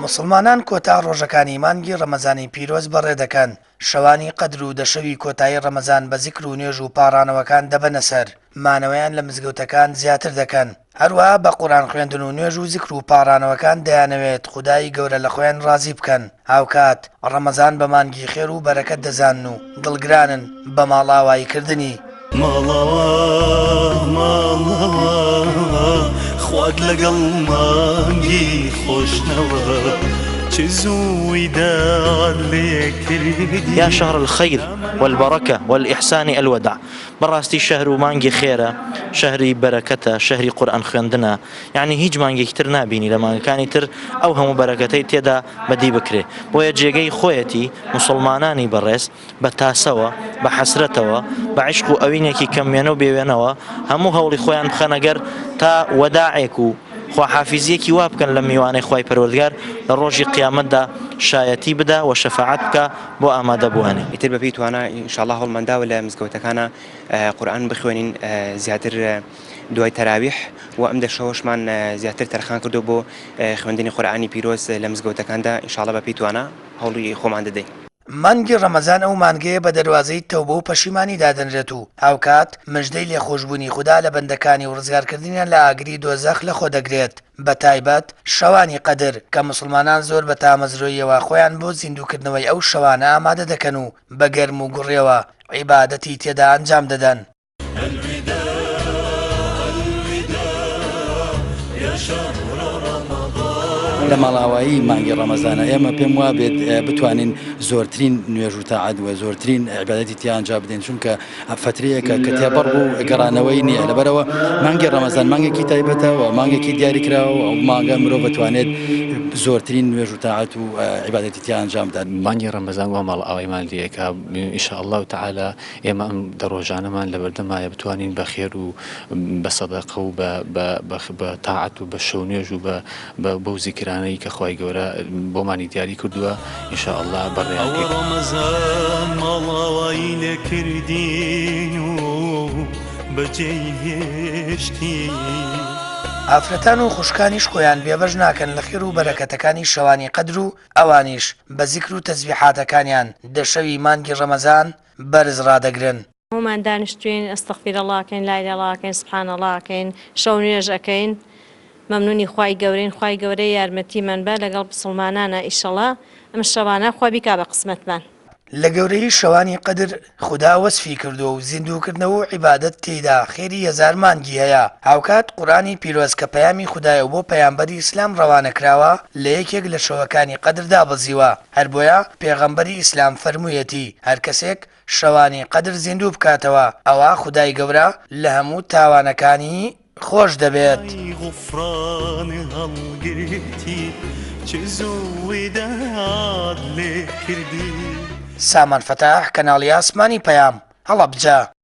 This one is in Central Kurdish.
مسلمانان کۆتا ڕۆژەکانی مانگی ڕەمەزانی پیرۆز بەڕێ دەکەن. شەوانی قەدر و دەشەوی کۆتایی ڕەمەزان بە زیکر و نوێژ و پاڕانەوەکان دەبەنە سەر. مانەوەیان لە مزگەوتەکان زیاتر دەکەن. هەروەها بە قورئان خوێندن و نوێژ و زیکر و پاڕانەوەکان دەیانەوێت خودای گەورە لە خۆیان ڕازی بکەن. هاوکات ڕەمەزان بە مانگی خێر و بەرەکەت دەزانن و دڵگرانن بە ماڵاواییکردنی. خواد لەگەڵ مانگی خۆشنەوە يا شهر الخير والبركة والإحسان الوداع. براستي شهر مانجي خيرة، شهري بركته، شهري قرآن خوندنا، يعني هيج مانجي كتر نابيني لما كان يتر أو هم بركتي تيدا بدي بكري ويجيجي خويتي مسلماناني برس بتاسوا بحسرتوا بعشقوا أوينيكي كم ينو بينوا همو هولي خوان خنجر تا وداعكو خو حافظيكي وابكن لم يواني خواي پروردگار لروجي قيامتدا شايتي بدا وشفاعت بك بو اماده بواني يتر ببيت وانا ان شاء الله هالمندا ولا مزگوتكانا قرآن بخوانين زياتر دوای تراويح وامد شوشمان زياتر ترخان كردو بو خوندني قرآني بيروز لمزگوتكاندا ان شاء الله ببيت وانا هولي خومان ددي. مانگی ڕەمەزان ئەو مانگەیە بە دەواازەی تەوبە و پەشیمانی دادەنرێت و هاوکات مژدەی لێخۆشبوونی خوددا لە بەندەکانی و ڕزگارکردنیان لە ئاگری دۆزەخ لە خۆ دەگرێت. بە تایبەت شەوانی قەدر کە مسلمانان زۆر بە تامەزرۆیەوە خۆیان بۆ زیندووکردنەوەی ئەو شەوانە ئامادە دەکەن و بە گەرم و گوڕێەوە عیبادەتی تێدا ئەنجام دەدەن. لە ماڵاوایی مانگی ڕەمەزانە ئێمە پێم وابێت بتوانین زۆرترین نوێژ و تاعەت و زۆرترین عیبادەتی تیا ئەنجام بدەین چونکە فترەیەکە کە تێپەڕ بوو گەڕانەوەی نییە لەبەرەوە مانگی ڕەمەزان مانگێکی تایبەتەوە مانگێکی دیاری کراوە ئەو مانگە مرۆڤ بتوانێت زۆرترین نوێژ و تاعەت و عیبادەتی تیا ئەنجام بدات. مانگی ڕەمەزان وا ماڵئاوای مالیەکە ئینشاء الله تعالی ئێمە ئەم دەڕۆژانەمان لە بەردەمایە بتوانین بە خێر و بە سەدەقە و بە تاعەت و بە شەو نوێژ و بەو زیکرانەی کە خوای گەورە بۆمانی دیاری کردووە ئینشاء الله بەڕێوەی ڕەمەزان ماڵاوایی لێکردین و بەجێی هێشتی. ئافرەتان و خوشکانیش خۆیان بێبەش ناکەن لە خێر و بەرەکەتەکانی شەوانی قەدر و ئەوانیش بە زیکر و تەسبیحاتەکانیان دەشەوی مانگی ڕەمەزان بەرز ڕادەگرن. هەمومان دانیشتوین ئەستەغفیرەڵڵاکەین لا ئیلاهە ئیلەڵڵاکەین سوبحانەڵڵاکەین شەو نوێژەکەین مەمنونی خوای گەورەین خوای گەورەی یارمەتیمان بە لەگەڵ مسلمانانە ئیشەڵڵا ئەم شەوانە خوا بیکا بە قسمەتمان. لە گەورەی شەوانی قەدر خوددا وەسفی کردو و زیندووکردنەوە و عیبادەت تێیدا خێری هەزار مانگی هەیە. هاوکات قورئانی پیرۆز کە پەیامی خوددایە بۆ پەیامبەری ئیسلام ڕەوانە کراوە لە یەکێک لە شەوەکانی قەدردا بەزیوە. هەر بۆیە پێغەمبەری ئیسلام فەرموویەتی هەر کەسێک شەوانی قەدر زیندوو بکاتەوە ئەوە خودای گەورە لە هەموو تاوانەکانی خۆش دەبێت. سامان فەتاح کەناڵی ئاسمانی پەیام هەڵەبجە.